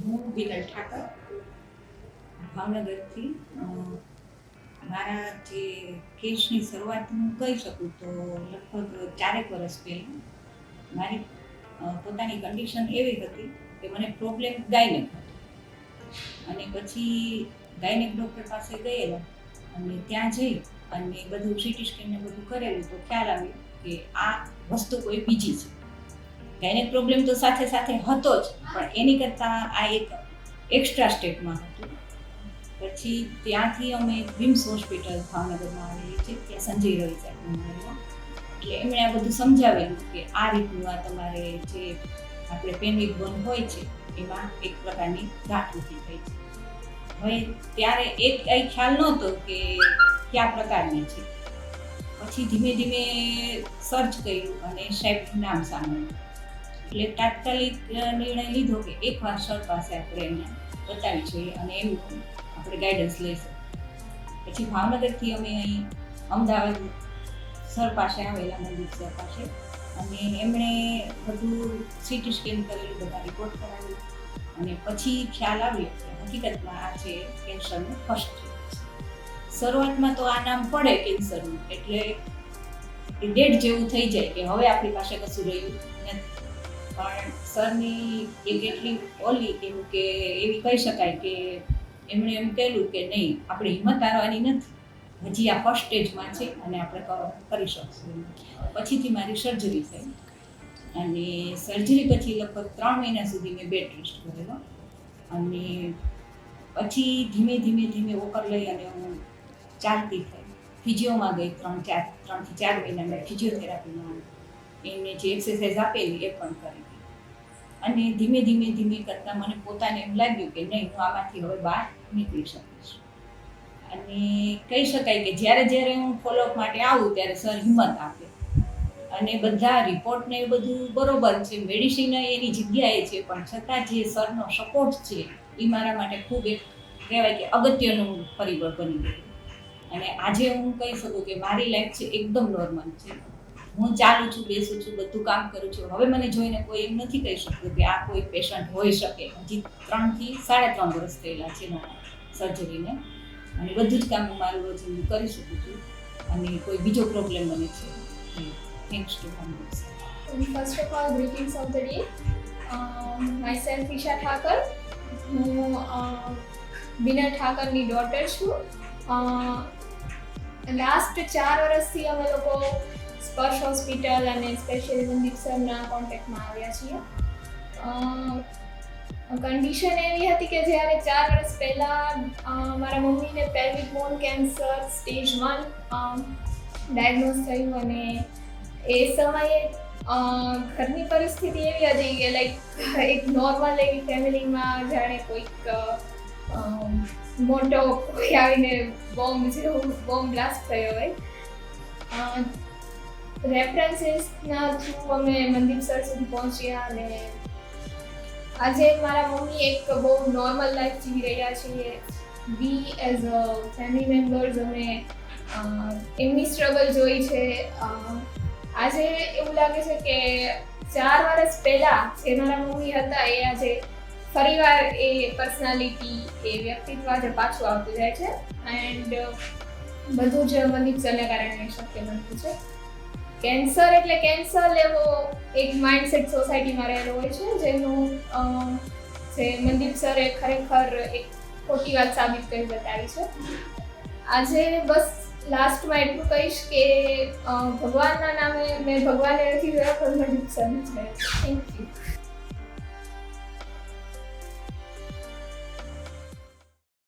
હું બિનલ ઠાકર ભાવનગરથી મારા જે કેસની શરૂઆત હું કહી શકું તો લગભગ 4 વર્ષ પહેલાં મારી પોતાની કન્ડિશન એવી હતી કે મને પ્રોબ્લેમ ગાયનેક હતો અને પછી ગાયનેક ડૉક્ટર પાસે ગયેલા અને ત્યાં જઈ અને બધું સીટી સ્કેન ને બધું કરેલું તો ખ્યાલ આવ્યો કે આ વસ્તુ કોઈ બીજી છે. ગાયનેક પ્રોબ્લેમ તો સાથે સાથે હતો જ, પણ એની કરતાં આ એક એક્સ્ટ્રા સ્ટેપમાં હતું. પછી ત્યાંથી અમે વિમ્સ હોસ્પિટલ ભાવનગરમાં આવેલી છે, ત્યાં સંજય રવિ સાહેબના એટલે એમણે આ બધું સમજાવેલું કે આ રીતનું આ તમારે જે આપણે પેનવિક બોન હોય છે એમાં એક પ્રકારની ગાંઠ ઊભી થઈ છે. હવે ત્યારે એક કંઈ ખ્યાલ નહોતો કે કયા પ્રકારની છે. પછી ધીમે ધીમે સર્ચ કર્યું અને સાહેબનું નામ સાંભળ્યું એટલે તાત્કાલિક નિર્ણય લીધો કે એકવાર સર પાસે આપણે એમને બતાવી જોઈએ અને એમનું આપણે ગાઈડન્સ લઈ શકીએ. પછી ભાવનગરથી અમે અહીં અમદાવાદ સર પાસે આવેલા, મંદિર સર પાસે, અને એમણે બધું સીટી સ્કેન કરેલું, બધા રિપોર્ટ કરાવ્યું અને પછી ખ્યાલ આવ્યો કે હકીકતમાં આ છે કેન્સરનું ફર્સ્ટ સ્ટેજ. શરૂઆતમાં તો આ નામ પડે કેન્સરનું એટલે ડેડ જેવું થઈ જાય કે હવે આપણી પાસે કશું રહ્યું નથી. પણ સરની એક એટલી ઓલી એવું કે એવી કહી શકાય કે એમણે એમ કહેલું કે નહીં, આપણે હિંમત હારવાની નથી, હજી આ ફર્સ્ટ સ્ટેજમાં છે અને આપણે કરી શકશું. પછીથી મારી સર્જરી થઈ અને સર્જરી પછી લગભગ 3 મહિના સુધી મેં બેડ રેસ્ટ કરેલો અને પછી ધીમે ધીમે વોકર લઈ અને હું ચાલતી થઈ. ફિઝિયોમાં ગઈ 3 થી 4 મહિના મેં ફિઝિયોથેરાપીમાં એમને જે એક્સરસાઇઝ આપેલી એ પણ કરી અને ધીમે કરતાં મને પોતાને એમ લાગ્યું કે નહીં, હું આમાંથી હવે બહાર નીકળી શકીશ. અને કહી શકાય કે જ્યારે હું ફોલોઅપ માટે આવું ત્યારે સર હિંમત આપે અને બધા રિપોર્ટને એ બધું બરોબર છે, મેડિસિન એની જગ્યાએ છે, પણ છતાં જે સરનો સપોર્ટ છે એ મારા માટે ખૂબ એક કહેવાય કે અગત્યનું પરિબળ બની ગયું. અને આજે હું કહી શકું કે મારી લાઈફ છે એકદમ નોર્મલ છે. હું ચાલું છું, બેસું છું, બધું કામ કરું છું. હવે મને જોઈને કોઈ એમ નથી કહી શકતું કે આ કોઈ પેશન્ટ હોઈ શકે. હજી 3 થી 3.5 વર્ષ થયેલા છે મારા સર્જરીને અને બધું જ કામ હું મારું રોજિંદું કરી શકું છું અને કોઈ બીજો પ્રોબ્લેમ મને છે. Thanks to Bhavnagar. First of all, greetings of the day. Myself Isha Thakur. હું બિનલ ઠાકરની ડોટર છું. લાસ્ટ 4 વર્ષથી અમે લોકો સ્પર્શ હોસ્પિટલ અને સ્પેશિયલી મંદિર સરના કોન્ટેક્ટમાં આવ્યા છીએ. કન્ડિશન એવી હતી કે જ્યારે 4 વર્ષ પહેલાં મારા મમ્મીને પેલ્વિક બોન કેન્સર સ્ટેજ 1 ડાયગ્નોઝ થયું અને એ સમયે ઘરની પરિસ્થિતિ એવી હતી કે લાઈક એક નોર્મલ એવી ફેમિલીમાં જાણે કોઈક મોટો કોઈ આવીને બોમ્બ બ્લાસ્ટ થયો હોય. રેફરન્સીસના થ્રુ અમે મંદિર સર સુધી પહોંચ્યા અને આજે મારા મમ્મી એક બહુ નોર્મલ લાઈફ જીવી રહ્યા છીએ. વી એઝ અ ફેમિલી મેમ્બર્સ અમે એમની સ્ટ્રગલ જોઈ છે. આજે એવું લાગે છે કે 4 વર્ષ પહેલાં જે મારા મમ્મી હતા એ આજે ફરીવાર એ પર્સનાલિટી, એ વ્યક્તિત્વ આજે પાછું આવતું જાય છે એન્ડ બધું જ મંદિર સરને કારણે શક્ય બનતું છે. કેન્સર એટલે કેન્સર એવો એક માઇન્ડસેટ સોસાયટીમાં રહેલો હોય છે જેનું જે મંદિર સરે ખરેખર એક ખોટી વાત સાબિત કરી બતાવી છે. આજે બસ લાસ્ટમાં એટલું કહીશ કે ભગવાનના નામે મેં ભગવાનને નથી જોયા પણ મંદિર સરને જોયા. Thank you.